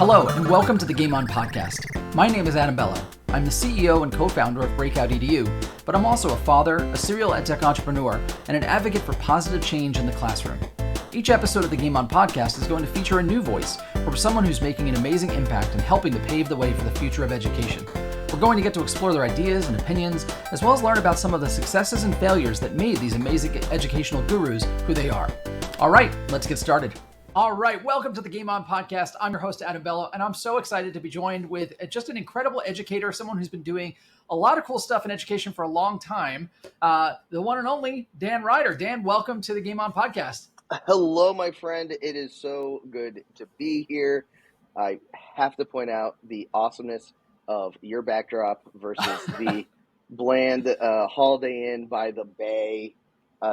Hello, and welcome to the Game On podcast. My name is Adam Bellow. I'm the CEO and co-founder of Breakout EDU, but I'm also a father, a serial edtech entrepreneur, and an advocate for positive change in the classroom. Each episode of the Game On podcast is going to feature a new voice from someone who's making an amazing impact and helping to pave the way for the future of education. We're going to get to explore their ideas and opinions, as well as learn about some of the successes and failures that made these amazing educational gurus who they are. All right, let's get started. All right, welcome to the Game On podcast. I'm your host, Adam Bellow, and I'm so excited to be joined with just an incredible educator, someone who's been doing a lot of cool stuff in education for a long time, the one and only Dan Ryder. Dan, welcome to the Game On podcast. Hello, my friend. It is so good to be here. I have to point out the awesomeness of your backdrop versus the bland Holiday Inn by the Bay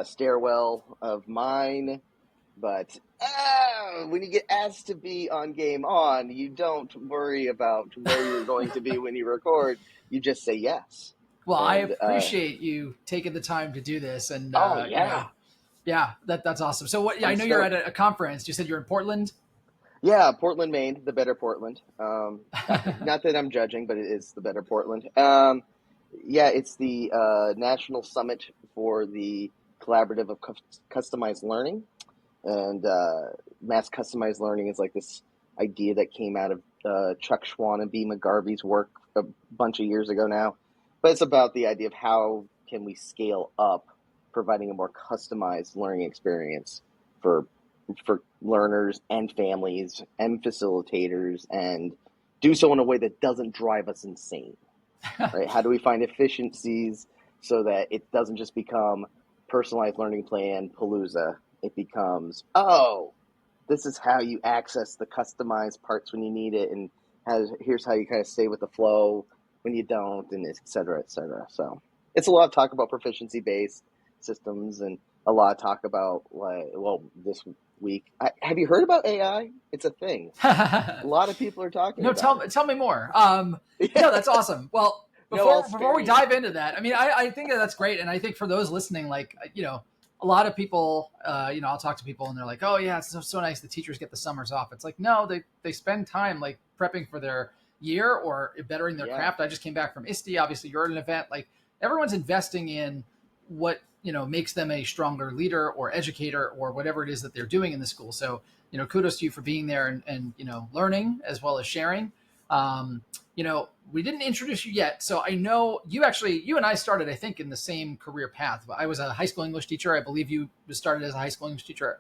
stairwell of mine. But when you get asked to be on Game On, you don't worry about where you're going to be when you record. You just say yes. Well, I appreciate you taking the time to do this. And that's awesome. So I know you're at a conference. You said you're in Portland? Yeah, Portland, Maine, the better Portland. Not that I'm judging, but it is the better Portland. It's the National Summit for the Collaborative of Customized Learning. And mass customized learning is like this idea that came out of Chuck Schwan and B. McGarvey's work a bunch of years ago now. But it's about the idea of how can we scale up providing a more customized learning experience for learners and families and facilitators, and do so in a way that doesn't drive us insane. Right? How do we find efficiencies so that it doesn't just become personalized learning plan palooza? It becomes, this is how you access the customized parts when you need it, and here's how you kind of stay with the flow when you don't, and et cetera, et cetera. So it's a lot of talk about proficiency-based systems and a lot of talk about, this week. Have you heard about AI? It's a thing. A lot of people are talking about it. Tell me more. No, that's awesome. Well, before we dive into that, I mean, I think that's great. And I think for those listening, a lot of people, I'll talk to people and they're like, oh yeah, it's so nice the teachers get the summers off. It's like, no, they spend time like prepping for their year or bettering their craft. I just came back from ISTE. Obviously you're at an event, like everyone's investing in what, makes them a stronger leader or educator or whatever it is that they're doing in the school. So, kudos to you for being there and learning as well as sharing. We didn't introduce you yet. So I know you and I started, I think, in the same career path. I was a high school English teacher. I believe you started as a high school English teacher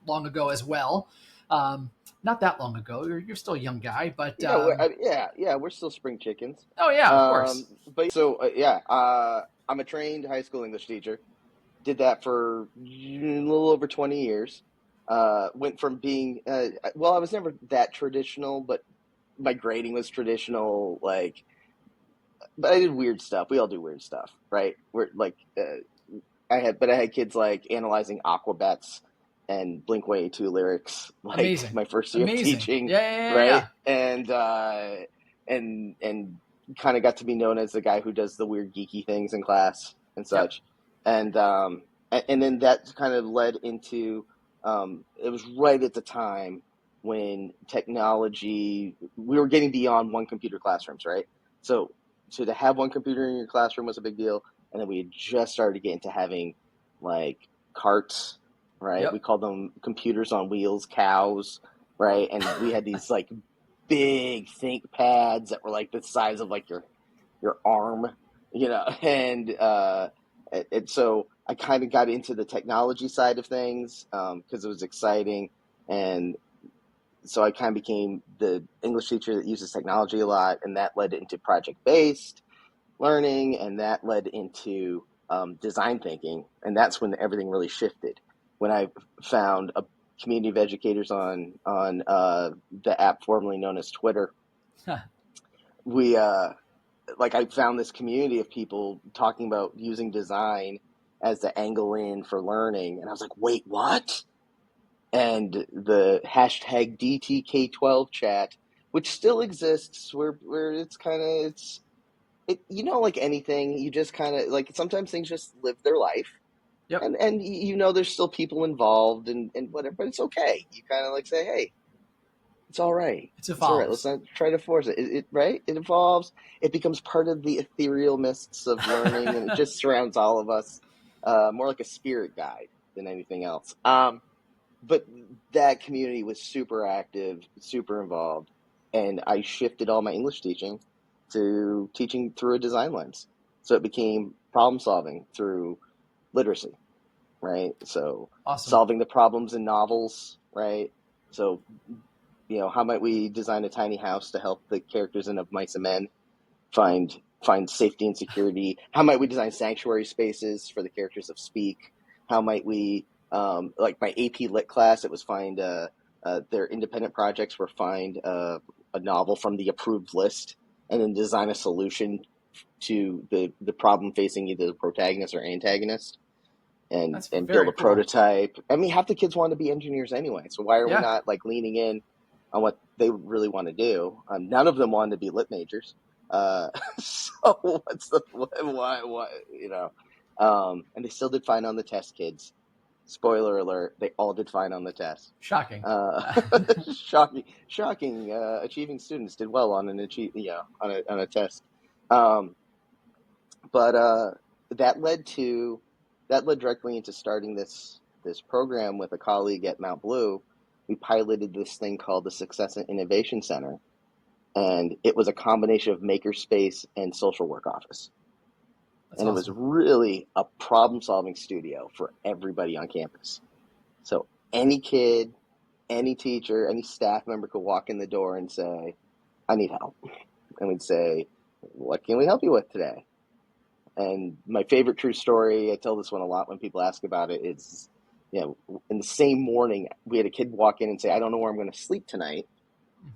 long ago as well. Not that long ago. You're still a young guy, but we're still spring chickens. Oh yeah, of course. I'm a trained high school English teacher. Did that for a little over 20 years. Went from being, I was never that traditional, but my grading was traditional, but I did weird stuff. We all do weird stuff, right? I had kids like analyzing Aquabats and Blink-182 lyrics, Amazing. My first year of teaching, right? Yeah. And kind of got to be known as the guy who does the weird geeky things in class and such. Yep. And then that kind of led into, it was right at the time when technology, we were getting beyond one computer classrooms, right? So to have one computer in your classroom was a big deal. And then we had just started to get into having carts, right? Yep. We called them computers on wheels, cows, right? And we had these big think pads that were the size of your arm, and so I kind of got into the technology side of things because it was exciting. And so I kind of became the English teacher that uses technology a lot, and that led into project-based learning, and that led into design thinking, and that's when everything really shifted. When I found a community of educators on the app formerly known as Twitter, we I found this community of people talking about using design as the angle in for learning, and I was like, wait, what? And the hashtag DTK12 chat, which still exists, where it's kind of, like anything, you just kind of, sometimes things just live their life. Yep. And there's still people involved and whatever, but it's okay. You kind of say, hey, It's all right. It It's all right. Let's evolves. not try to force it. Right? It evolves. It becomes part of the ethereal mists of learning, and it just surrounds all of us, more like a spirit guide than anything else. But that community was super active, super involved, and I shifted all my English teaching to teaching through a design lens. So it became problem solving through literacy, right? So Awesome. solving the problems in novels, right? So, how might we design a tiny house to help the characters in Of Mice and Men find safety and security? How might we design sanctuary spaces for the characters of Speak? How might we, like my AP Lit class, it was find their independent projects were find a novel from the approved list and then design a solution to the problem facing either the protagonist or antagonist and That's build very a cool. prototype. I mean, half the kids want to be engineers anyway, so why are we Yeah. not like leaning in on what they really want to do? None of them wanted to be lit majors. So what's the why and they still did fine on the test, kids. Spoiler alert, they all did fine on the test. Shocking. Shocking. Achieving students did well on on a test. Um, but that led directly into starting this program with a colleague at Mount Blue. We piloted this thing called the Success and Innovation Center, and it was a combination of makerspace and social work office. That's And awesome. it was really a problem-solving studio for everybody on campus. So any kid, any teacher, any staff member could walk in the door and say, I need help. And we'd say, what can we help you with today? And my favorite true story, I tell this one a lot when people ask about it, is, in the same morning, we had a kid walk in and say, I don't know where I'm going to sleep tonight.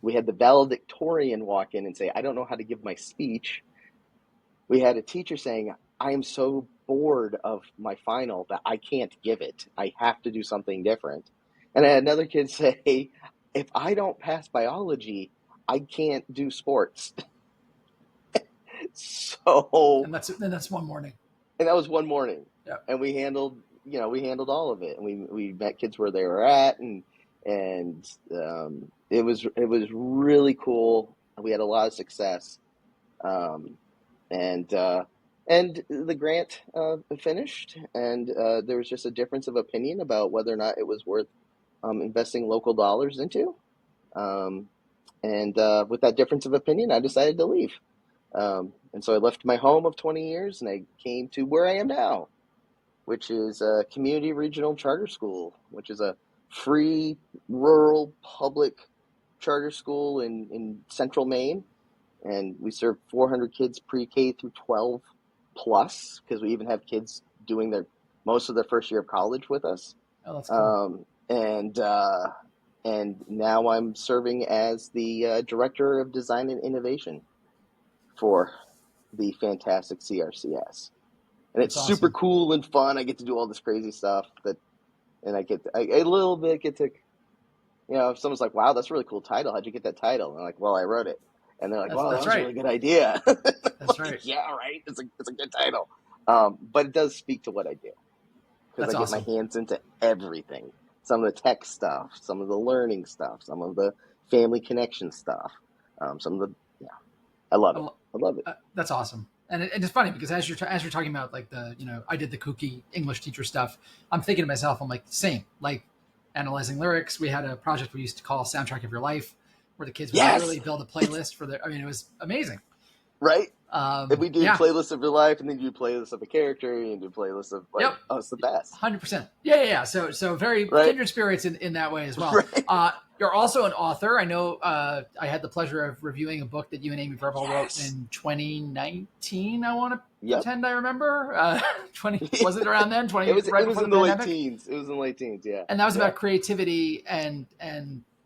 We had the valedictorian walk in and say, I don't know how to give my speech. We had a teacher saying, I am so bored of my final that I can't give it. I have to do something different. And I had another kid say, if I don't pass biology, I can't do sports. So, And that's one morning. and that was one morning. Yeah. And we handled all of it. And we met kids where they were at, and it was really cool. We had a lot of success. And the grant finished, and there was just a difference of opinion about whether or not it was worth investing local dollars into. And with that difference of opinion, I decided to leave. And so I left my home of 20 years, and I came to where I am now, which is a community regional charter school, which is a free rural public charter school in central Maine. And we serve 400 kids pre-K through 12 plus, because we even have kids doing most of their first year of college with us. Oh, that's cool. And now I'm serving as the director of design and innovation for the fantastic CRCS. And it's That's super awesome. cool and fun. I get to do all this crazy stuff and I a little bit get to, if someone's like, wow, that's a really cool title. How'd you get that title? And I'm like, well, I wrote it. And they're like, wow, that That's was a right. really good idea. That's right. Yeah, right. It's a good title. But it does speak to what I do, because That's I get my awesome. hands into everything. Some of the tech stuff, some of the learning stuff, some of the family connection stuff. I love it. I love it. That's awesome. And it's funny because as you're talking about like I did the kooky English teacher stuff. I'm thinking to myself, I'm like, same, like analyzing lyrics. We had a project we used to call Soundtrack of Your Life, where the kids would Yes, literally build a playlist for their. I mean, it was amazing. right. If we do Yeah. playlists of your life, and then you do playlists of a character, and do playlists of Yep. it's the best. 100%. Yeah. So very right? kindred spirits in that way as well. Right. You're also an author. I know I had the pleasure of reviewing a book that you and Amy Verbal wrote in 2019. I want to pretend I remember. 20 was it around then? 20 it was right it was before in the the pandemic? late teens. It was in the late teens. Yeah. And that was about creativity and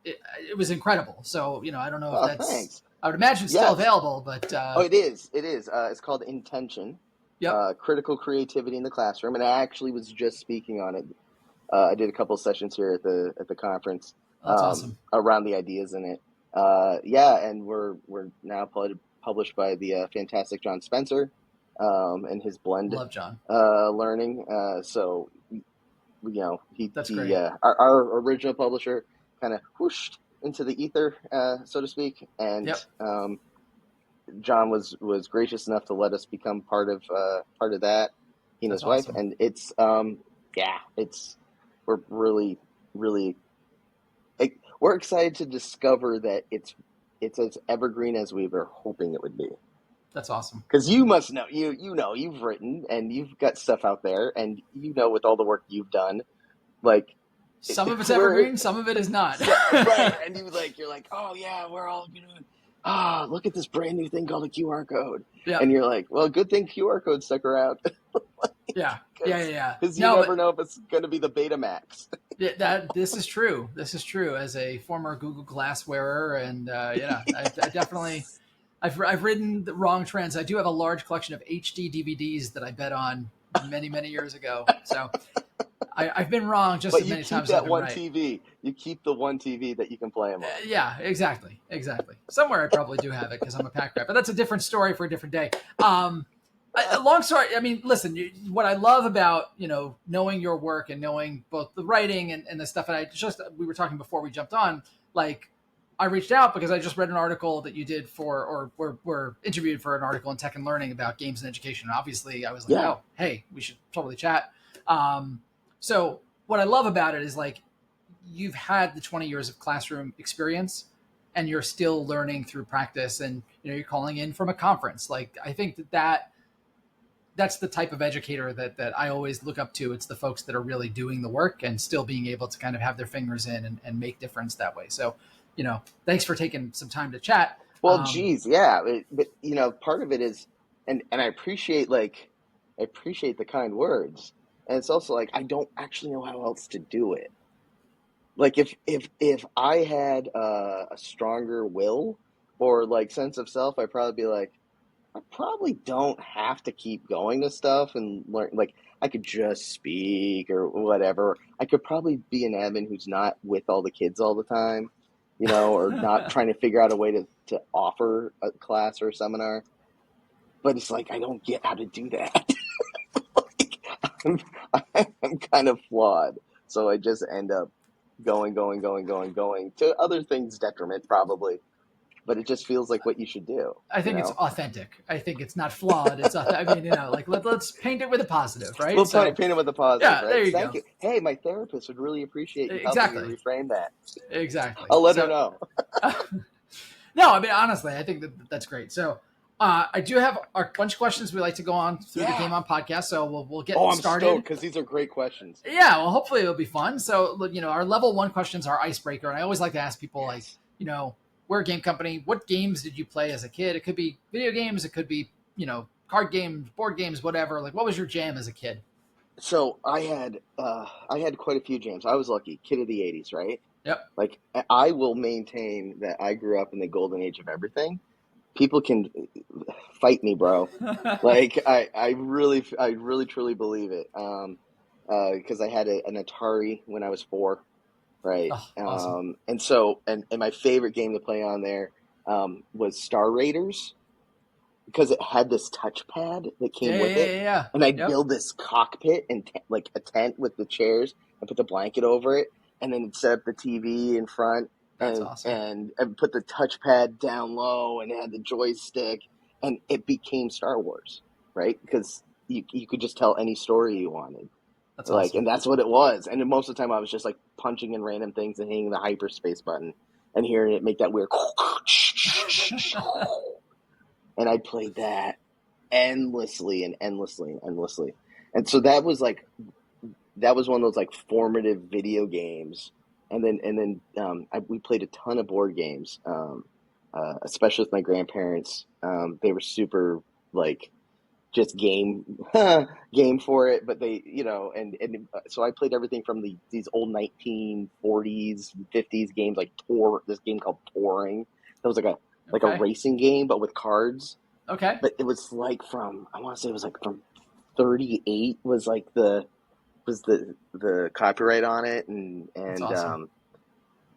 it was incredible. So I don't know if that's. Thanks. I would imagine it's still available, but it is. It is. It's called Intention. Yep. Critical creativity in the classroom, and I actually was just speaking on it. I did a couple of sessions here at the conference. That's awesome. Around the ideas in it. And we're now published by the fantastic John Spencer, and his blend. Love John. Learning. That's great. Our original publisher kind of whooshed into the ether, so to speak, and Yep. John was gracious enough to let us become part of that. He and That's his wife, awesome. and it's we're really really we're excited to discover that it's as evergreen as we were hoping it would be. That's awesome. Because you must know, you've written and you've got stuff out there, and with all the work you've done, like Some of it's evergreen, some of it is not. right, and you're like, oh yeah, we're all look at this brand new thing called a QR code, Yep. and you're like, well, good thing QR code stuck around. Yeah. Because you never know if it's going to be the Betamax. This is true. This is true. As a former Google Glass wearer, and I definitely, I've ridden the wrong trends. I do have a large collection of HD DVDs that I bet on many years ago. So I've been wrong just as many times as I've been right. TV. You keep the one TV that you can play them on. Yeah, exactly. Somewhere I probably do have it because I'm a pack rat, but that's a different story for a different day. Long story. I mean, listen, what I love about, knowing your work and knowing both the writing and the stuff, and we were talking before we jumped on, like, I reached out because I just read an article that you did or were interviewed for an article in Tech and Learning about games and education. And obviously I was like, oh, hey, we should totally chat. So what I love about it is, like, you've had the 20 years of classroom experience and you're still learning through practice, and, you're calling in from a conference. Like, I think that's the type of educator that I always look up to. It's the folks that are really doing the work and still being able to kind of have their fingers in and make difference that way. So, thanks for taking some time to chat. Well, geez, yeah. But, part of it is, and I appreciate the kind words. And it's also like, I don't actually know how else to do it. Like, if I had a stronger will or like sense of self, I'd probably be like, I probably don't have to keep going to stuff and learn. Like, I could just speak or whatever. I could probably be an admin who's not with all the kids all the time, or not trying to figure out a way to offer a class or a seminar. But it's like, I don't get how to do that. I'm kind of flawed. So I just end up going to other things' detriment, probably. But it just feels like what you should do. I think it's authentic. I think it's not flawed. It's I mean, like, let's paint it with a positive, right? We'll paint it with a positive. Yeah, right? there you Thank go. you. Hey, my therapist would really appreciate you helping me reframe that. Exactly. I'll let her know. No, I mean, honestly, I think that's great. So I do have a bunch of questions we like to go on through the Game On podcast. So we'll get started. I'm stoked because these are great questions. Yeah, well, hopefully it'll be fun. So, our level 1 questions are icebreaker. And I always like to ask people, like, we're a game company. What games did you play as a kid? It could be video games. It could be, card games, board games, whatever. Like, what was your jam as a kid? So I had quite a few jams. I was lucky, kid of the 80s, right? Yep. Like, I will maintain that I grew up in the golden age of everything. People can fight me, bro. Like, I really truly believe it. Because I had an Atari when I was 4. Right. Oh, awesome. And so, and my favorite game to play on there was Star Raiders, because it had this touchpad that came with it. Yeah. And I'd build this cockpit and like a tent with the chairs and put the blanket over it. And then set up the TV in front. That's awesome. And put the touchpad down low and it had the joystick. And it became Star Wars, right? Because you could just tell any story you wanted. That's awesome. And that's what it was. And most of the time I was just like punching in random things and hitting the hyperspace button and hearing it make that weird and I played that endlessly. And so that was one of those like formative video games. And then we played a ton of board games, especially with my grandparents. They were super like just game for it, but they, and so I played everything from these old 1940s, 50s games like this game called Touring. That was like a racing game, but with cards. Okay. But it was like I want to say it was like from 38 was the copyright on it, and awesome.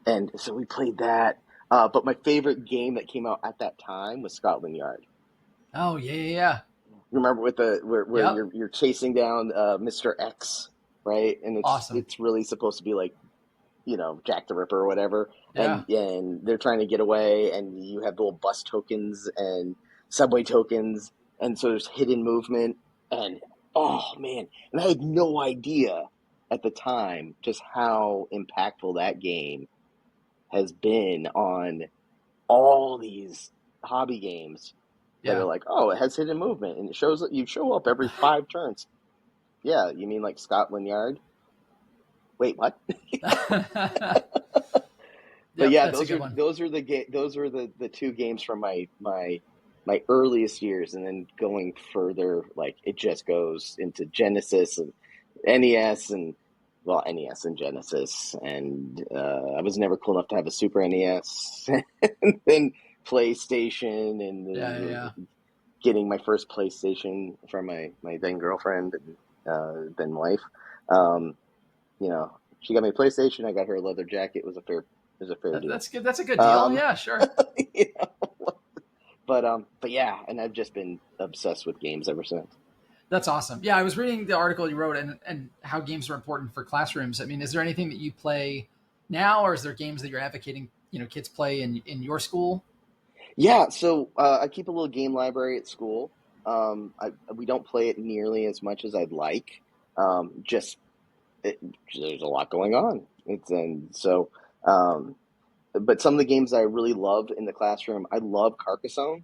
And so we played that. But my favorite game that came out at that time was Scotland Yard. Oh yeah. Remember where you're chasing down Mr. X, right? And it's really supposed to be like Jack the Ripper or whatever, Yeah. and they're trying to get away, and you have little bus tokens and subway tokens, and so there's hidden movement, and oh man, and I had no idea at the time just how impactful that game has been on all these hobby games that are Yeah. like, oh, it has hidden movement, and it shows that you show up every 5 turns. Yeah, you mean like Scotland Yard? Wait, what? But Yep, yeah, that's a good one. those are the two games from my earliest years, and then going further, like it just goes into Genesis and NES and well, NES and Genesis, and I was never cool enough to have a Super NES, and then PlayStation, and Yeah, yeah, then yeah. getting my first PlayStation from my then girlfriend and then wife. Um, she got me a PlayStation. I got her a leather jacket. It was a fair deal. That's good. That's a good deal. Um, Yeah, sure. you know, but yeah, and I've just been obsessed with games ever since. That's awesome. Yeah, I was reading the article you wrote and how games are important for classrooms. I mean, is there anything that you play now, or is there games that you're advocating, kids play in your school? Yeah, so I keep a little game library at school. We don't play it nearly as much as I'd like. Just it, there's a lot going on. It's and so, but some of the games I really loved in the classroom, I love Carcassonne,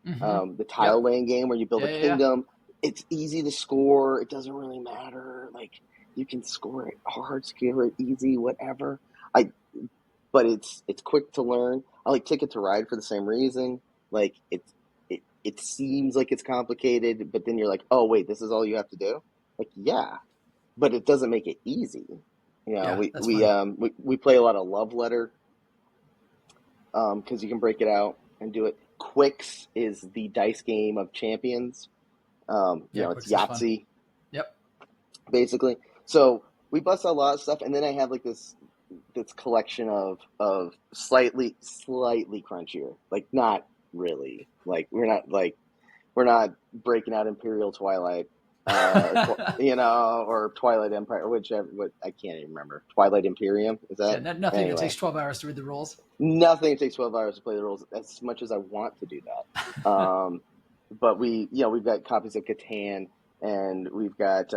Mm-hmm. the Yep. tile laying game where you build Yeah, a yeah, yeah. kingdom. It's easy to score. It doesn't really matter. Like you can score it hard, score it easy, whatever. I but it's quick to learn. I like Ticket to Ride for the same reason. Like it seems like it's complicated, but then you're like, oh wait, this is all you have to do. Like yeah, but it doesn't make it easy. Yeah, We that's we fun. um we, we play a lot of Love Letter because you can break it out and do it. Quicks is the dice game of champions. Yeah, It's Quicks is fun. Yahtzee Yep. basically. So we bust out a lot of stuff, and then I have like this collection of slightly crunchier, like not really, like we're not breaking out Imperial Twilight, or Twilight Empire, or whichever. What I can't even remember. Twilight Imperium is Yeah, that nothing that anyway? takes 12 hours to read the rules. Nothing takes 12 hours to play the rules as much as I want to do that. But we've got copies of Catan, and we've got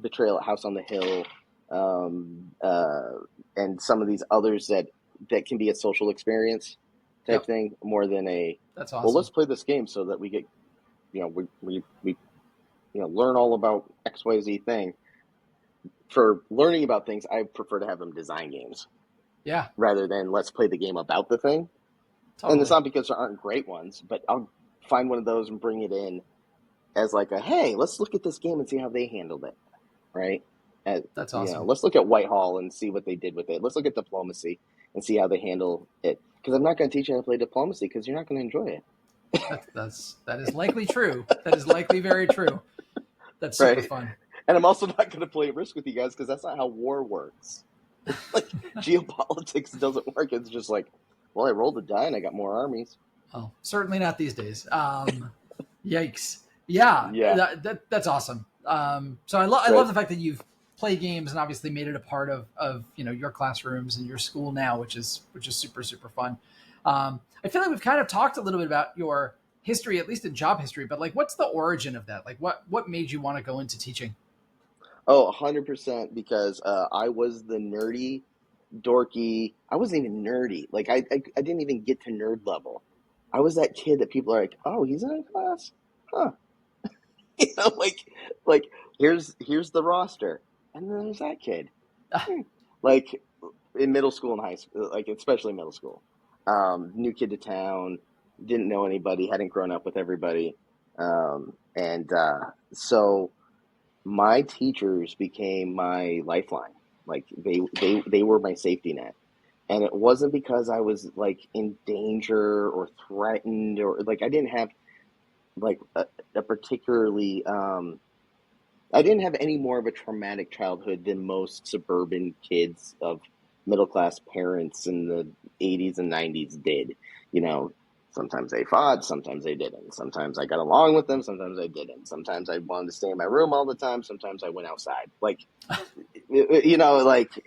Betrayal at House on the Hill, um, uh, and some of these others that can be a social experience type Yep. thing more than That's well, awesome. let's play this game so that we get, we learn all about XYZ thing. For learning about things, I prefer to have them design games Yeah, rather than let's play the game about the thing. And it's totally. not because there aren't great ones, but I'll find one of those and bring it in as like hey, let's look at this game and see how they handled it, right? That's awesome. Let's look at Whitehall and see what they did with it. Let's look at diplomacy and see how they handle it. Because I'm not going to teach you how to play diplomacy because you're not going to enjoy it, That is likely true. That is likely very true. That's super right? fun. And I'm also not going to play Risk with you guys because that's not how war works. Like geopolitics doesn't work. It's just like, well, I rolled a die and I got more armies. Oh, certainly not these days. Yikes. Yeah, Yeah, that's awesome. I love right. the fact that you've played games and obviously made it a part of your classrooms and your school now, which is super super fun. I feel like we've kind of talked a little bit about your history, at least in job history, but like, what's the origin of that? Like, what made you want to go into teaching? Oh, 100% because I was the nerdy, dorky. I wasn't even nerdy. Like I didn't even get to nerd level. I was that kid that people are like, "Oh, he's in class, huh?" Like here's the roster, and then there's that kid. Hmm. Like in middle school and high school, like especially middle school, new kid to town, didn't know anybody, hadn't grown up with everybody, and so my teachers became my lifeline. Like they were my safety net. And it wasn't because I was like in danger or threatened or like I didn't have like a particularly I didn't have any more of a traumatic childhood than most suburban kids of middle class parents in the 80s and 90s did. You know, sometimes they fought, sometimes they didn't. Sometimes I got along with them, sometimes I didn't. Sometimes I wanted to stay in my room all the time, sometimes I went outside. Like, like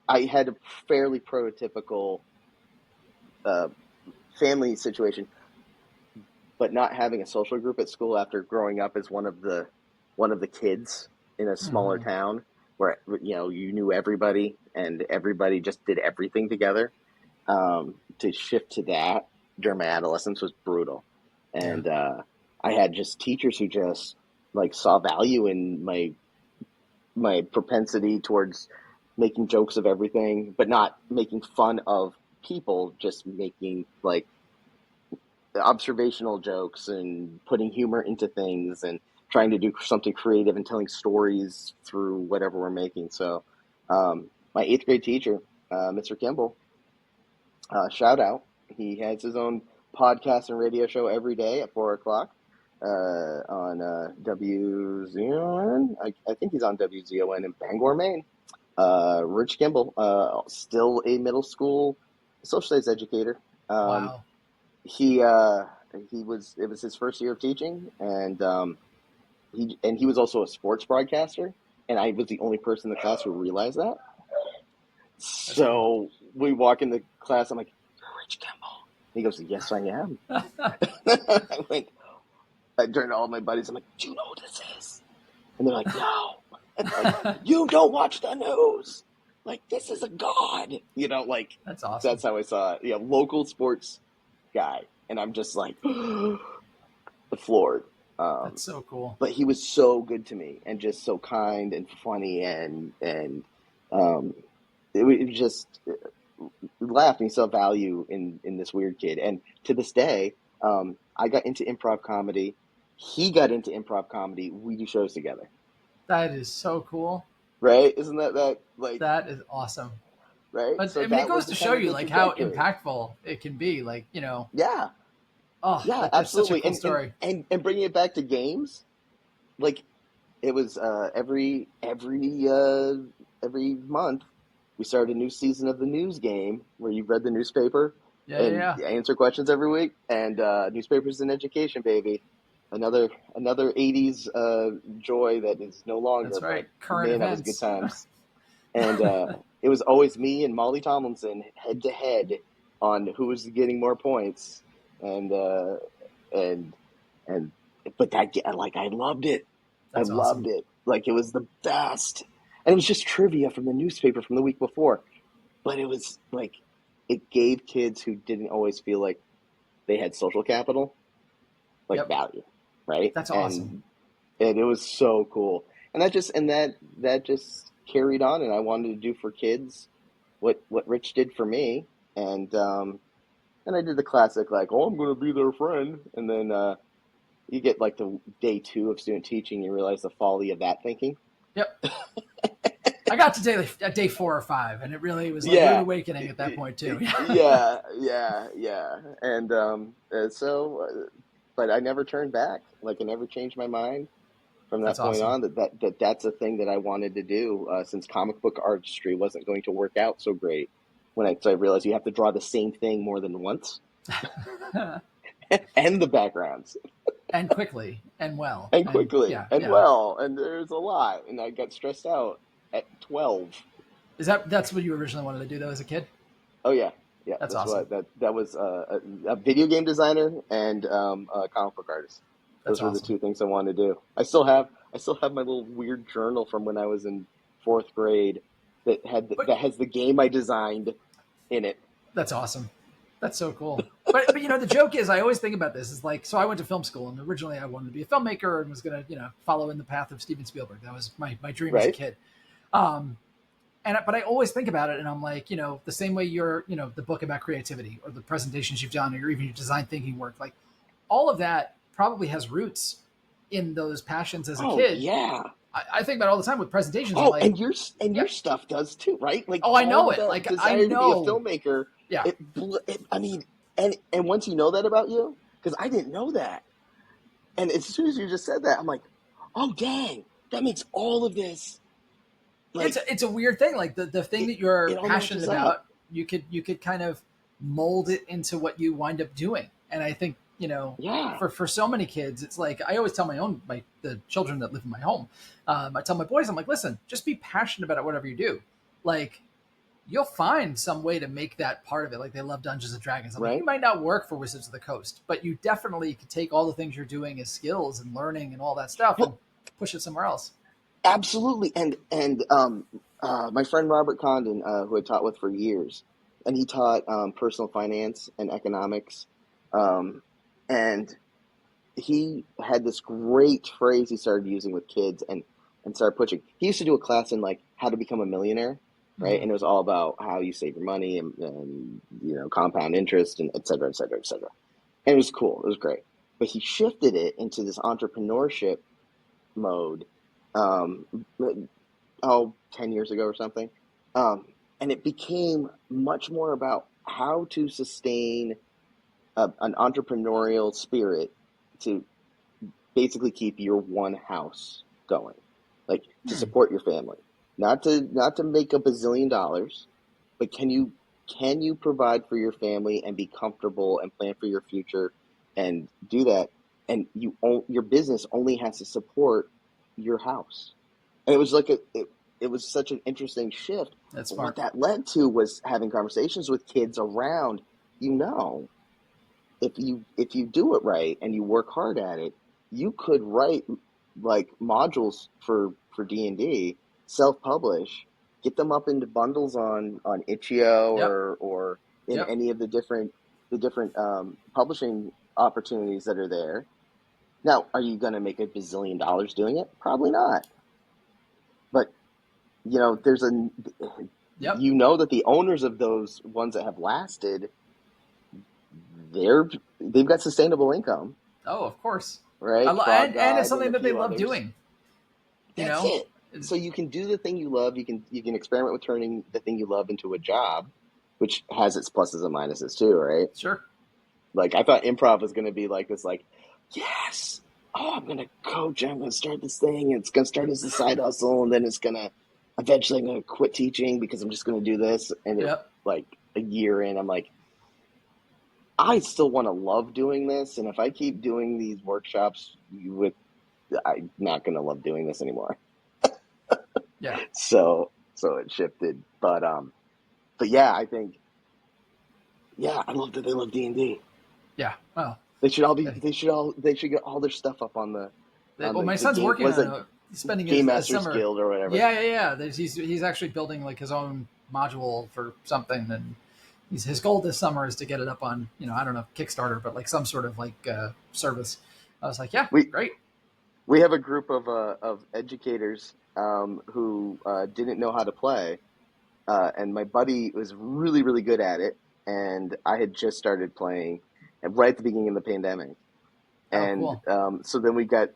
I had a fairly prototypical family situation, but not having a social group at school after growing up as one of the kids in a smaller Mhm. town where you knew everybody and everybody just did everything together. To shift to that during my adolescence was brutal, Yeah. and I had just teachers who just like saw value in my propensity towards making jokes of everything, but not making fun of people, just making like observational jokes and putting humor into things and trying to do something creative and telling stories through whatever we're making. So, my eighth grade teacher, Mr. Kimball, shout out. He has his own podcast and radio show every day at 4 o'clock on WZON. I think he's on WZON in Bangor, Maine. Rich Kimball, still a middle school social studies educator. Wow. He was it was his first year of teaching, and he was also a sports broadcaster, and I was the only person in the class who realized that. That's cool. So we walk in the class, I'm like, "You're Rich Kimball." He goes, "Yes, I am." I'm like, I turned to all my buddies, I'm like, "Do you know who this is?" And they're like, "No." And I'm like, "You don't watch the news. Like, this is a god." Like, That's awesome. that's how I saw it. Local sports guy. And I'm just like, floored. That's so cool. But he was so good to me and just so kind and funny and it was just laughed and he saw value in this weird kid. And to this day, I got into improv comedy. He got into improv comedy. We do shows together. That is so cool. Right? Isn't that like that is awesome? Right? But So I mean, it that goes was to the show kind you of like how trajectory. impactful it can be. Like, Yeah. oh, Yeah, that's absolutely. such a cool story. And bringing it back to games, like it was every month we started a new season of the news game where you read the newspaper and Yeah. answer questions every week. And newspapers in education, baby. Another 80s joy that is no longer. That's right. But Current man, that was good events. times. And it was always me and Molly Tomlinson head to head on who was getting more points. And but that, like, I loved it. That's I awesome. loved it. Like, it was the best. And it was just trivia from the newspaper from the week before. But it was like, it gave kids who didn't always feel like they had social capital, like, value, right? That's awesome. And it was so cool. And that just carried on, and I wanted to do for kids what Rich did for me. And I did the classic, like, oh, I'm going to be their friend. And then you get like the day 2 of student teaching, you realize the folly of that thinking. Yep. I got to day 4 or 5, and it really was like a rude awakening at that point too. Yeah. And but I never turned back. Like, I never changed my mind from that That's point awesome. on. That's a thing that I wanted to do since comic book artistry wasn't going to work out so great. So I realized you have to draw the same thing more than once, and the backgrounds. And quickly and well. And quickly and yeah. well, and there's a lot, and I got stressed out at 12. That's what you originally wanted to do though as a kid? Oh yeah. That's awesome. That was a video game designer and a comic book artist. Those were the 2 things I wanted to do. I still have my little weird journal from when I was in 4th grade that has the game I designed in it. That's awesome. That's so cool. But the joke is, I always think about this is like, so I went to film school, and originally I wanted to be a filmmaker and was going to, follow in the path of Steven Spielberg. That was my dream as a kid. But I always think about it, and I'm like, the same way you're, the book about creativity or the presentations you've done, or even your design thinking work, like all of that probably has roots in those passions as a kid. Yeah. I think about it all the time with presentations. Oh, like, and your stuff does too, right? Like, I know it. Like, I know to be a filmmaker. Yeah. I mean, and once you know that about you, because I didn't know that, and as soon as you just said that, I'm like, oh dang, that makes all of this. Like, it's a weird thing. Like the thing that you're passionate about, you could kind of mold it into what you wind up doing. And I think, for so many kids, it's like, I always tell the children that live in my home, I tell my boys, I'm like, listen, just be passionate about it, whatever you do. Like, you'll find some way to make that part of it. Like they love Dungeons and Dragons. I'm like, Right. you might not work for Wizards of the Coast, but you definitely could take all the things you're doing as skills and learning and all that stuff and push it somewhere else. Absolutely. And my friend Robert Condon, who I taught with for years, and he taught personal finance and economics. And he had this great phrase he started using with kids and started pushing. He used to do a class in like how to become a millionaire, right? Mm-hmm. And it was all about how you save your money and compound interest and et cetera, et cetera, et cetera. And it was cool. It was great. But he shifted it into this entrepreneurship mode, um, 10 years ago or something. And it became much more about how to sustain an entrepreneurial spirit to basically keep your one house going, like to support your family, not to make a bazillion dollars, but can you provide for your family and be comfortable and plan for your future and do that, and your business only has to support your house. And it was like it was such an interesting shift. That's But smart. what that led to was having conversations with kids around, if you do it right and you work hard at it, you could write like modules for D&D, self-publish, get them up into bundles on Itch.io Yep. or in Yep. any of the different publishing opportunities that are there. Now, are you going to make a bazillion dollars doing it? Probably not. But there's Yep. that the owners of those ones that have lasted, they've got sustainable income, Oh, of course. right? Frog And it's God and something a that they few love others. doing. That's it. So you can do the thing you love. You can experiment with turning the thing you love into a job, which has its pluses and minuses too, right? Sure. Like I thought improv was going to be like this, like, yes, oh, I'm going to coach. I'm going to start this thing. And it's going to start as a side hustle, and then eventually I'm going to quit teaching because I'm just going to do this. And Yep. like a year in, I'm like, I still want to love doing this, and if I keep doing these workshops I'm not going to love doing this anymore. Yeah. So it shifted, but yeah, I think, I love that they love D&D. Yeah. Well, They should get all their stuff up on the my son's game. working Was on it spending Game his Masters summer. Guild or whatever? Yeah. He's actually building like his own module for something, and his goal this summer is to get it up on I don't know, Kickstarter, but like some sort of like service. I was like, yeah, great. We have a group of educators who didn't know how to play, and my buddy was really, really good at it, and I had just started playing right at the beginning of the pandemic. Oh, And cool. so then we got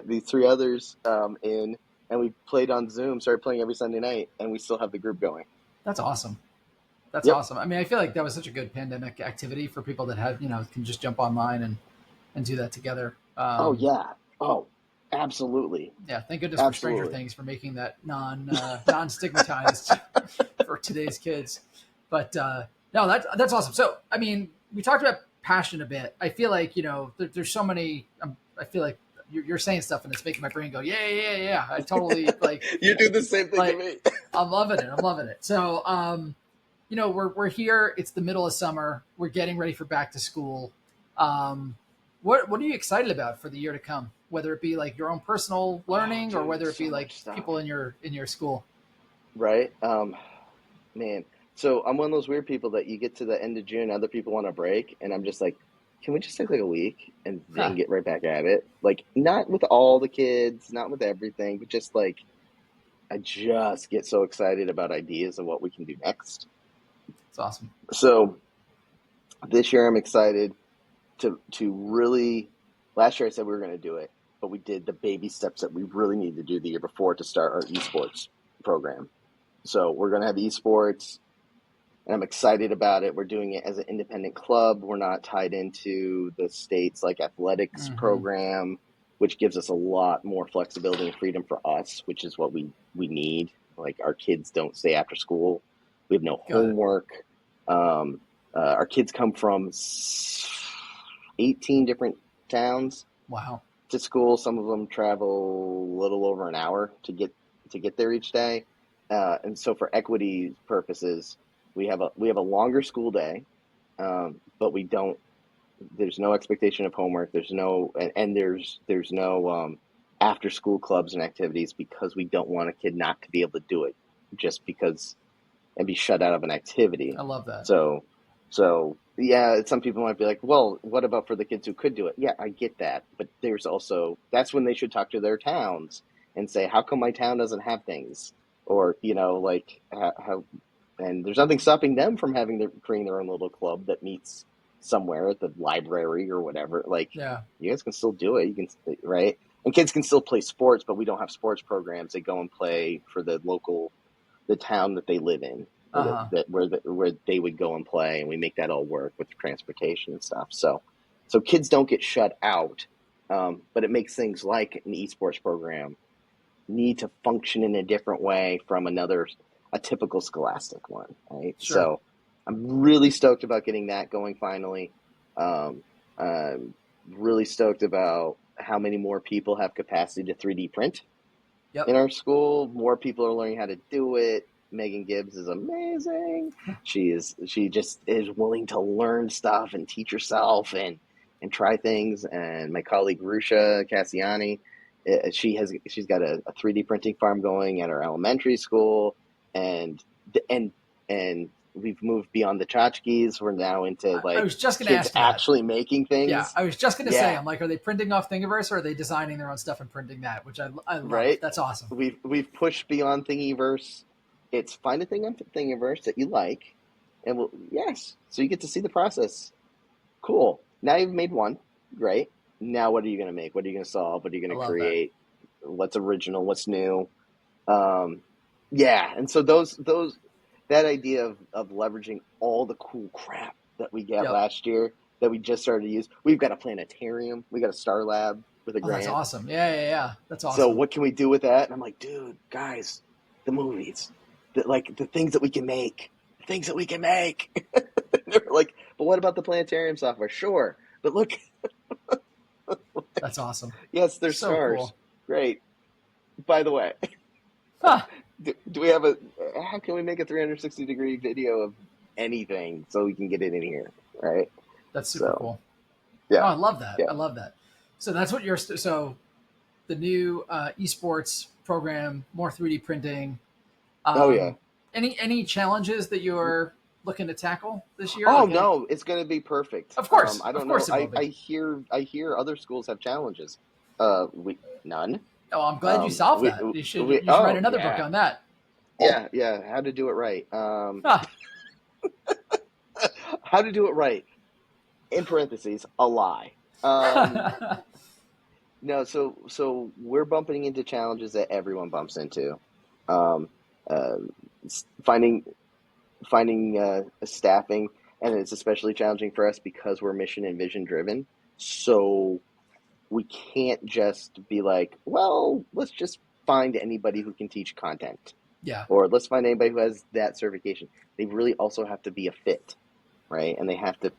these three others in, and we played on Zoom, started playing every Sunday night, and we still have the group going. That's awesome. That's Yep. awesome. I mean, I feel like that was such a good pandemic activity for people that have can just jump online and do that together. Oh yeah. Oh, absolutely. Yeah, thank goodness for Stranger Absolutely. Things for making that non stigmatized for today's kids. But no, that's awesome. So I mean, we talked about passion a bit. I feel like there's so many. I feel like you're saying stuff and it's making my brain go, yeah. I totally like. You do the same thing like, to me. I'm loving it. So we're here. It's the middle of summer. We're getting ready for back to school. What are you excited about for the year to come? Whether it be like your own personal learning or Dude, whether it so be like much stuff. people in your school. Right. Man. So I'm one of those weird people that you get to the end of June, other people want a break, and I'm just like, can we just take like a week and then Huh. get right back at it? Like, not with all the kids, not with everything, but just like, I just get so excited about ideas of what we can do next. It's awesome. So this year I'm excited to really. Last year I said we were going to do it, but we did the baby steps that we really needed to do the year before to start our esports program. So we're going to have esports, and I'm excited about it. We're doing it as an independent club. We're not tied into the state's like athletics program, which gives us a lot more flexibility and freedom for us, which is what we need. Like, our kids don't stay after school. We have no homework. Our kids come from 18 different towns. Wow. To school. Some of them travel a little over an hour to get there each day. And so for equity purposes, we have a longer school day, but we don't. There's no expectation of homework. There's no and there's no after school clubs and activities because we don't want a kid not to be able to do it just because and be shut out of an activity. I love that. So yeah, some people might be like, well, what about for the kids who could do it? Yeah, I get that, but there's also that's when they should talk to their towns and say, how come my town doesn't have things, or like how and there's nothing stopping them from creating their own little club that meets somewhere at the library or whatever. Like, Yeah. you guys can still do it. You can, right? And kids can still play sports, but we don't have sports programs. They go and play for the town that they live in, or where they would go and play, and we make that all work with transportation and stuff. So kids don't get shut out, but it makes things like an esports program need to function in a different way from a typical scholastic one, right? Sure. So I'm really stoked about getting that going finally. I'm really stoked about how many more people have capacity to 3D print in our school. More people are learning how to do it. Megan Gibbs is amazing. She just is willing to learn stuff and teach herself and try things. And my colleague Rusha Cassiani, she's got a 3D printing farm going at our elementary school, and we've moved beyond the tchotchkes. We're now into I was just going to kids ask that. actually making things. Yeah, I was just going to say, I'm like, are they printing off Thingiverse, or are they designing their own stuff and printing that? Which I love. Right? That's awesome. We've pushed beyond Thingiverse. It's find a thing on Thingiverse that you like, and so you get to see the process. Cool. Now you've made one. Great. Now what are you going to make? What are you going to solve? What are you going to create? What's original? What's new? And so that idea of leveraging all the cool crap that we got last year that we just started to use. We've got a planetarium. We got a Star Lab with a grant. That's awesome. Yeah. That's awesome. So what can we do with that? And I'm like, dude, guys, the movies, the things that we can make, They're like, but what about the planetarium software? Sure, but look. That's awesome. Yes, there's so stars. Cool. Great. By the way, do we have how can we make a 360-degree video of anything so we can get it in here, right? That's super cool. Yeah. Oh, I love that. Yeah. I love that. So that's what so the new esports program, more 3D printing. Any challenges that you're looking to tackle this year? Oh, no, it's going to be perfect. Of course. I don't know. I hear other schools have challenges. None. Oh, I'm glad you solved that. You should write another book on that. Yeah. How to do it right. How to do it right. In parentheses, a lie. No, so we're bumping into challenges that everyone bumps into. Finding staffing, and it's especially challenging for us because we're mission and vision driven. So we can't just be like, well, let's just find anybody who can teach content. Yeah. Or let's find anybody who has that certification. They really also have to be a fit, right? And they have to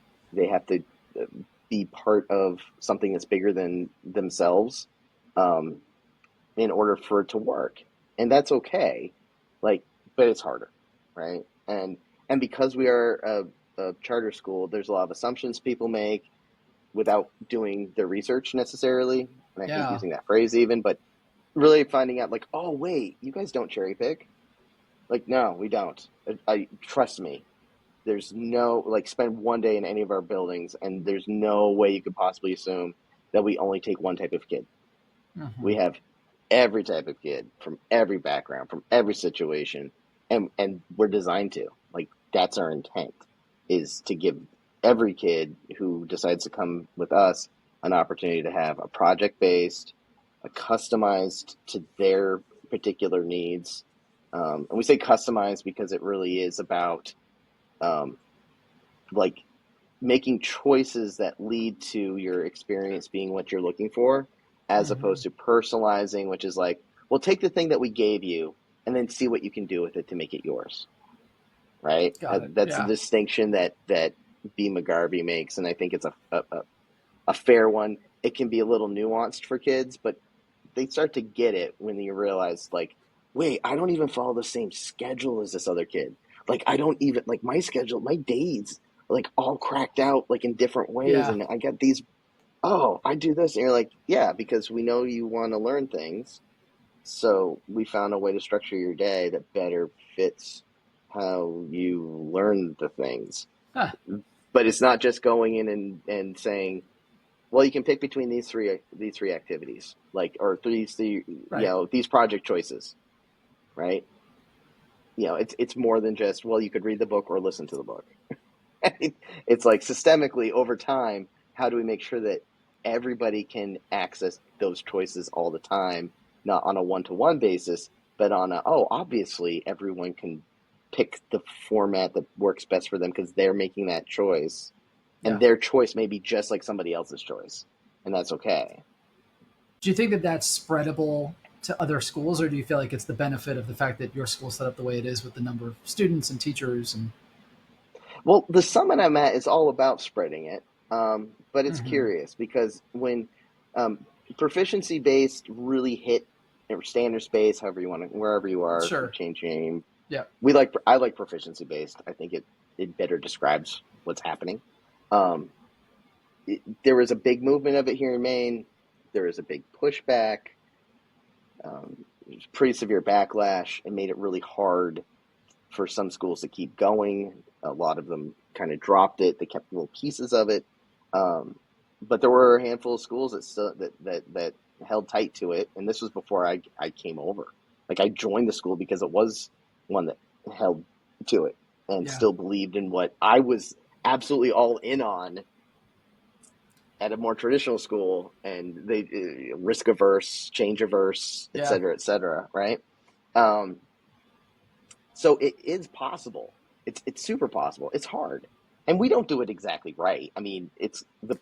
be part of something that's bigger than themselves, in order for it to work. And that's okay. But it's harder, right? And because we are a charter school, there's a lot of assumptions people make without doing their research necessarily. And I hate using that phrase even, but really finding out oh, wait, you guys don't cherry pick. No, we don't. Trust me. There's no, spend one day in any of our buildings, and there's no way you could possibly assume that we only take one type of kid. Mm-hmm. We have every type of kid from every background, from every situation, and we're designed to. That's our intent, is to give every kid who decides to come with us an opportunity to have a project-based, a customized to their particular needs. And we say customized because it really is about making choices that lead to your experience being what you're looking for, as opposed to personalizing, which is well, take the thing that we gave you and then see what you can do with it to make it yours. Right? That's a distinction that B. McGarvey makes, and I think it's a fair one. It can be a little nuanced for kids, but they start to get it when you realize wait, I don't even follow the same schedule as this other kid. Like, I don't even, like, my schedule, my days, like, all cracked out, like, in different ways. Yeah. And I got these, oh, I do this. And you're like, yeah, because we know you want to learn things. So we found a way to structure your day that better fits how you learn the things. Huh. But it's not just going in and saying, well, you can pick between these three activities, like, or these, Right. these project choices, right? It's more than just, well, you could read the book or listen to the book. It's like systemically over time, how do we make sure that everybody can access those choices all the time, not on a one-to-one basis, but on obviously everyone can pick the format that works best for them because they're making that choice, Yeah. and their choice may be just like somebody else's choice, and that's okay. Do you think that that's spreadable to other schools, or do you feel like it's the benefit of the fact that your school set up the way it is with the number of students and teachers and? Well, the summit I'm at is all about spreading it, but it's Mhm. curious because when um, proficiency based really hit, or standards based, however you want to, wherever you are, you Sure. change your name. Yeah. I like proficiency based. I think it better describes what's happening. Um, there was a big movement of it here in Maine. There was a big pushback. It was pretty severe backlash. It made it really hard for some schools to keep going. A lot of them kind of dropped it. They kept little pieces of it, but there were a handful of schools that still that held tight to it. And this was before I came over. Like, I joined the school because it was one that held to it and Yeah. still believed in what I was absolutely all in on at a more traditional school, and they risk averse, change averse, Yeah. et cetera, right? Um, So it is possible. It's super possible. It's hard, and we don't do it exactly right. I mean, it's the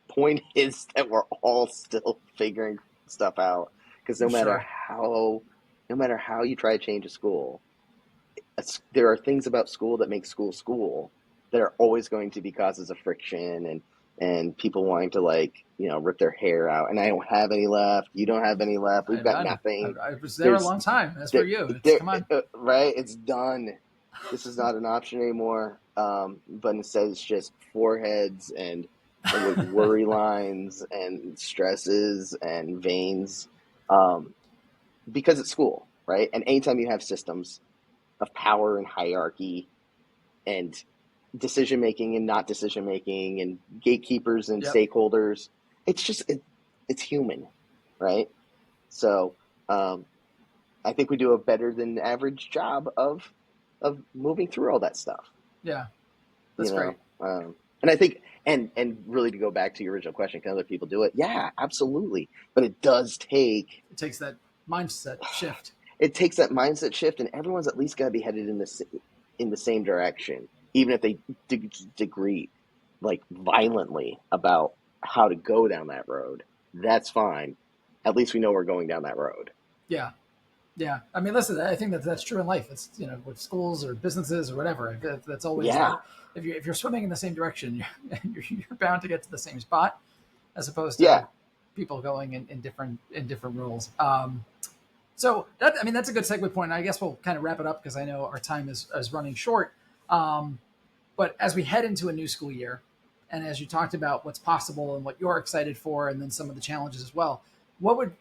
point is that we're all still figuring stuff out, because Sure. no matter how you try to change a school, there are things about school that make school school that are always going to be causes of friction and people wanting to, like, rip their hair out. And I don't have any left. You don't have any left. We've I'm got done. nothing. I was there a There's long time. As for there, you, it's there come on. right. It's done. This is not an option anymore. But instead, it's just foreheads and like worry lines and stresses and veins, um, because it's school, right? And anytime you have systems of power and hierarchy and decision making and not decision making and gatekeepers and Yep. stakeholders, it's just it's human, right? So um, I think we do a better than average job of moving through all that stuff, Yeah. you That's know. great. And I think, and really, to go back to your original question, can other people do it? Yeah, absolutely. But it does take It takes that mindset shift. it takes that mindset shift, and everyone's at least got to be headed in the same direction, even if they degree like violently about how to go down that road. That's fine. At least we know we're going down that road. Yeah. Yeah. I mean, listen, I think that that's true in life. It's, with schools or businesses or whatever. That's always Yeah, that. If you're swimming in the same direction, you're bound to get to the same spot, as opposed to yeah. people going in different roles. So that's a good segue point. And I guess we'll kind of wrap it up because I know our time is running short. Um, but as we head into a new school year, and as you talked about what's possible and what you're excited for, and then some of the challenges as well, what would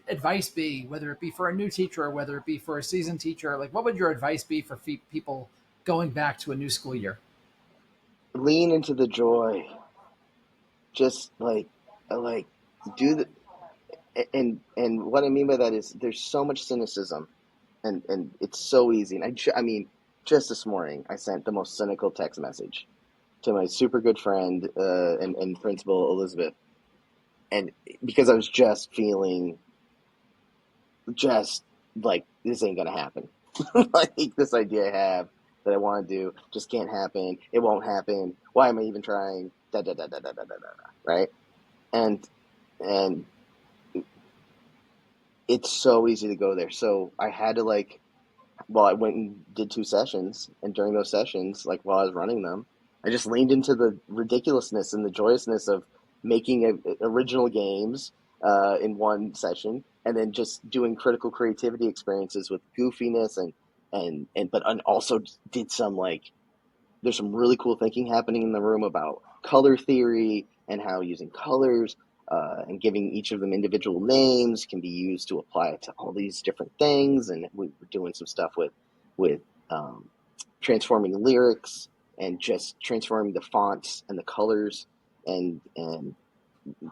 advice be, whether it be for a new teacher or whether it be for a seasoned teacher? Like, what would your advice be for people going back to a new school year? Lean into the joy. Just like do the and what I mean by that is there's so much cynicism, and it's so easy. And I mean, just this morning I sent the most cynical text message to my super good friend and principal Elizabeth, and because I was just feeling just like this ain't gonna happen. Like, this idea I have that I want to do just can't happen. It won't happen. Why am I even trying? Da da da da da da da da. Right? And and it's so easy to go there. So I had to, like, well, I went and did 2 sessions, and during those sessions, like, while I was running them, I just leaned into the ridiculousness and the joyousness of making original games in one session, and then just doing critical creativity experiences with goofiness but also did some there's some really cool thinking happening in the room about color theory and how using colors and giving each of them individual names can be used to apply it to all these different things. And we were doing some stuff with transforming lyrics and just transforming the fonts and the colors and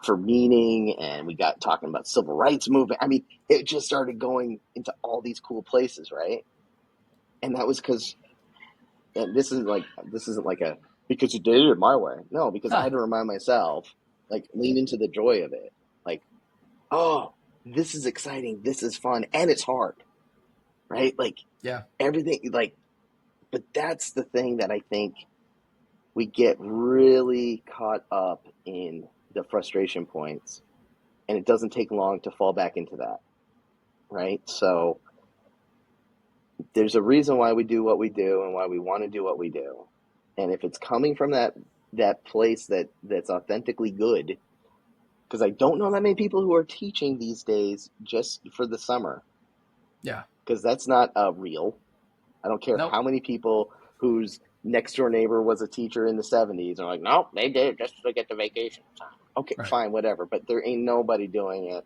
for meaning. And we got talking about civil rights movement. I mean, it just started going into all these cool places, right? And that was because, and this isn't like a because you did it my way. No, because I had to remind myself, lean into the joy of it. Oh, this is exciting, this is fun, and it's hard, right? Everything, but that's the thing that I think we get really caught up in, the frustration points, and it doesn't take long to fall back into that, right? So there's a reason why we do what we do and why we want to do what we do. And if it's coming from that place that's authentically good, because I don't know that many people who are teaching these days just for the summer. Yeah. Because that's not real. I don't care how many people whose next door neighbor was a teacher in the 70s are like, no, they did it just to get the vacation time. Okay, fine, whatever. But there ain't nobody doing it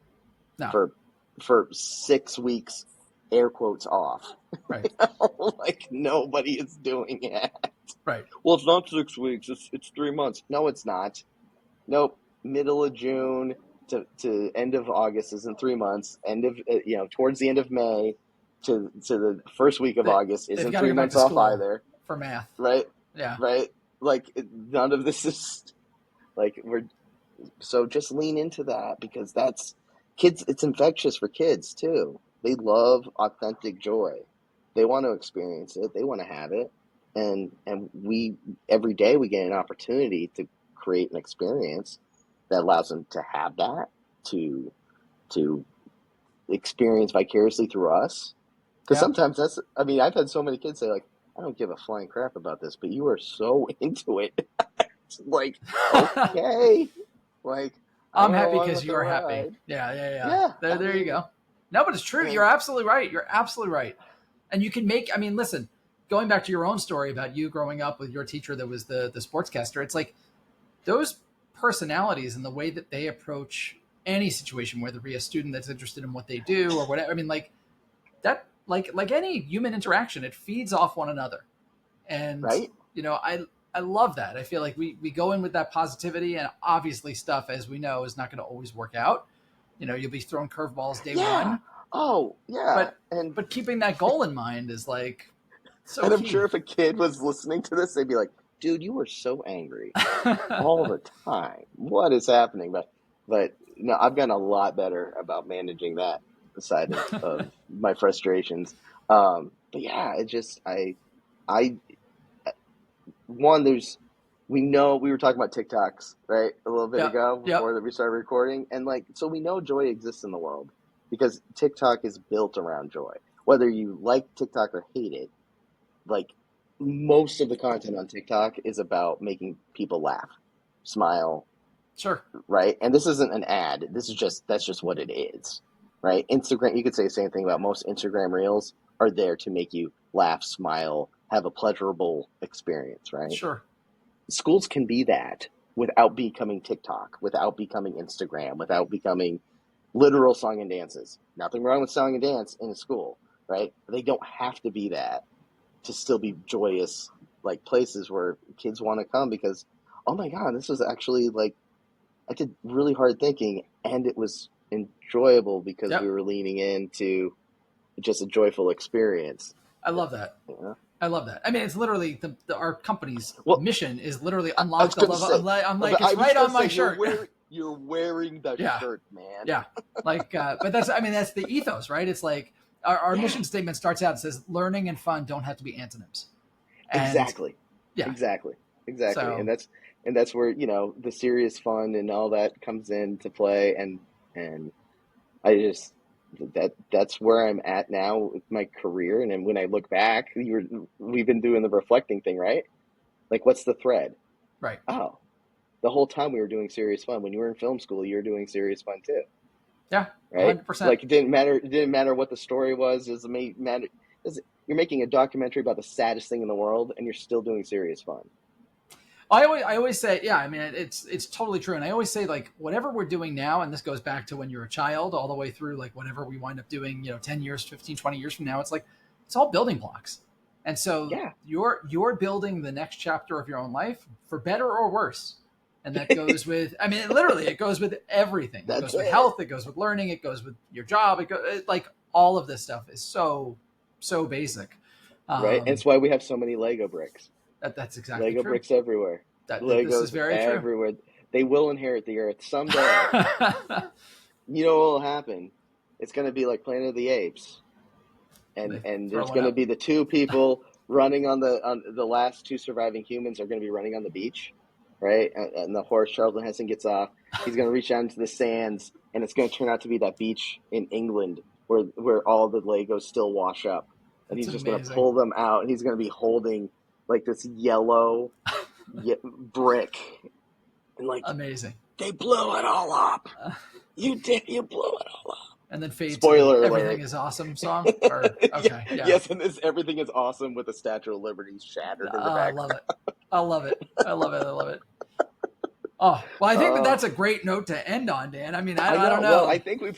for 6 weeks, air quotes off. Right. Nobody is doing it. Right. Well, it's not 6 weeks. It's 3 months. No, it's not. Nope. Middle of June to end of August isn't 3 months. End of towards the end of May to the first week of August isn't 3 months off either. For math. Right. Yeah. Right. None of this is so just lean into that, because that's kids. It's infectious for kids too. They love authentic joy. They want to experience it. They want to have it. And we every day we get an opportunity to create an experience that allows them to have that, to experience vicariously through us. Because sometimes I've had so many kids say I don't give a flying crap about this, but you are so into it. It's okay. I'm happy because you're happy. Yeah. There you go. No, but it's true. You're absolutely right. You're absolutely right. And you can listen, going back to your own story about you growing up with your teacher that was the sportscaster, it's those personalities and the way that they approach any situation, whether it be a student that's interested in what they do or whatever. That, like any human interaction, it feeds off one another. And, I love that. I feel like we go in with that positivity, and obviously stuff, as we know, is not going to always work out. You'll be throwing curveballs day one. Oh, yeah. But keeping that goal in mind is so and I'm key. sure if a kid was listening to this, they'd be like, dude, you were so angry all the time. What is happening? But no, I've gotten a lot better about managing that side of my frustrations. But yeah, it just, we know we were talking about TikToks, right? A little bit ago before that we started recording. And so we know joy exists in the world because TikTok is built around joy. Whether you like TikTok or hate it, most of the content on TikTok is about making people laugh, smile. Sure. Right. And this isn't an ad. That's just what it is. Right. Instagram, you could say the same thing about most Instagram reels are there to make you laugh, smile, have a pleasurable experience. Right. Sure. Schools can be that without becoming TikTok, without becoming Instagram, without becoming literal song and dances. Nothing wrong with song and dance in a school. Right. They don't have to be that to still be joyous, places where kids want to come because, oh my God, this was actually I did really hard thinking and it was enjoyable because we were leaning into just a joyful experience. I love that. Yeah. I love that. It's literally our company's mission is literally unlock the love. It's right on my shirt. You're wearing the shirt, man. Yeah. But that's the ethos, right? It's our mission statement starts out, it says learning and fun don't have to be antonyms. And exactly. Yeah. Exactly. So, and that's where, the serious fun and all that comes into play. And I just, that's where I'm at now with my career. And then when I look back, we've been doing the reflecting thing, right? What's the thread? Right. Oh, the whole time we were doing serious fun. When you were in film school, you were doing serious fun too. Yeah, right? 100%. Like it didn't matter what the story was. You're making a documentary about the saddest thing in the world, and you're still doing serious fun. I always say, yeah, I mean, it's totally true. And I always say, like, whatever we're doing now, and this goes back to when you're a child all the way through, like, whatever we wind up doing, 10 years, 15, 20 years from now, it's like, it's all building blocks. And so Yeah. you're building the next chapter of your own life for better or worse. And that goes with, I mean, literally, it goes with everything. It goes with health. It goes with learning. It goes with your job. Like, all of this stuff is so basic. Right. And it's why we have so many Lego bricks. That's exactly Lego true. bricks everywhere. Legos this is very everywhere. true. They will inherit the earth someday. You know what will happen? It's going to be like Planet of the Apes, and there's going to be the two people running on the last two surviving humans are going to be running on the beach, right? And the horse, Charlton Heston, gets off. He's going to reach out into the sands, and it's going to turn out to be that beach in England where all the Legos still wash up. And he's just going to pull them out, and he's going to be holding like this yellow brick, and like amazing. They blew it all up. You blew it all up. And then fade. Spoiler alert. Everything is awesome song. Okay, yeah. Yes, and everything is awesome with the Statue of Liberty shattered in the back. I love it. Oh well, I think that's a great note to end on, Dan. I mean, I don't know. Well, I think we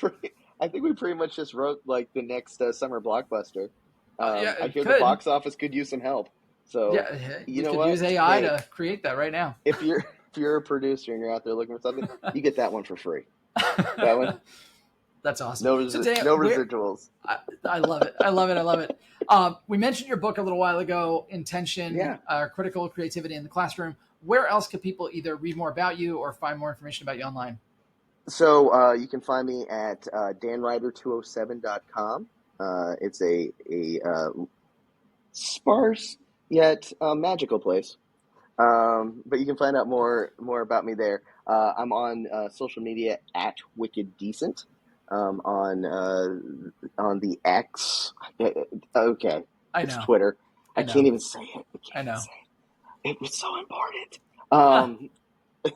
pretty much just wrote like the next summer blockbuster. I hear the box office could use some help. So you could use AI to create that right now. If you're a producer and you're out there looking for something, you get that one for free. That one. That's awesome. No residuals. I love it. We mentioned your book a little while ago, Intention, Critical Creativity in the Classroom. Where else could people either read more about you or find more information about you online? So you can find me at danryder207.com. It's a sparse yet magical place. But you can find out more about me there. I'm on social media at Wicked Decent. On the X. Okay, it's Twitter. I can't even say it. I know. It was so important. And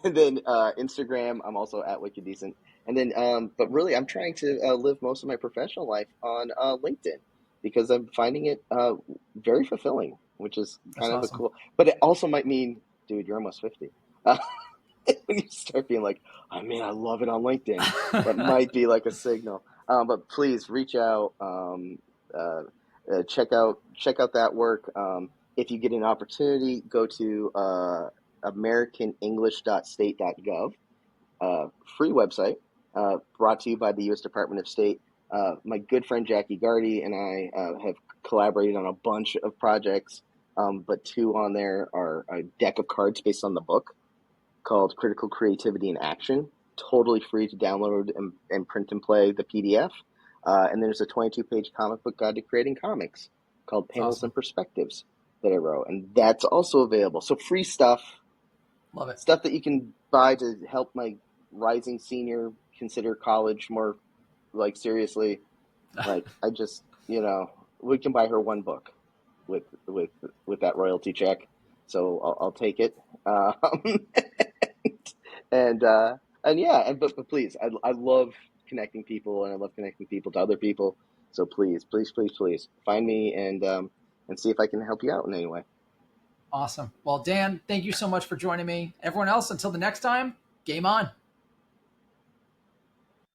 then Instagram, I'm also at Wicked Decent. And then, but really, I'm trying to live most of my professional life on LinkedIn because I'm finding it very fulfilling, which is kind of awesome. Cool. But it also might mean, dude, you're almost 50. When you start being like, I mean, I love it on LinkedIn. That might be like a signal. But please reach out, check out that work. If you get an opportunity, go to americanenglish.state.gov, free website, brought to you by the U.S. Department of State. My good friend Jackie Gardy and I have collaborated on a bunch of projects, but two on there are a deck of cards based on the book called Critical Creativity in Action, totally free to download and print and play the PDF. And there's a 22-page comic book guide to creating comics called Panels and Perspectives that I wrote. And that's also available. So free stuff. Love it. Stuff that you can buy to help my rising senior consider college more like seriously. Like I just, we can buy her one book with that royalty check. So I'll take it. But please, I love connecting people, and I love connecting people to other people. So please find me and see if I can help you out in any way. Awesome. Well, Dan, thank you so much for joining me. Everyone else, until the next time, game on.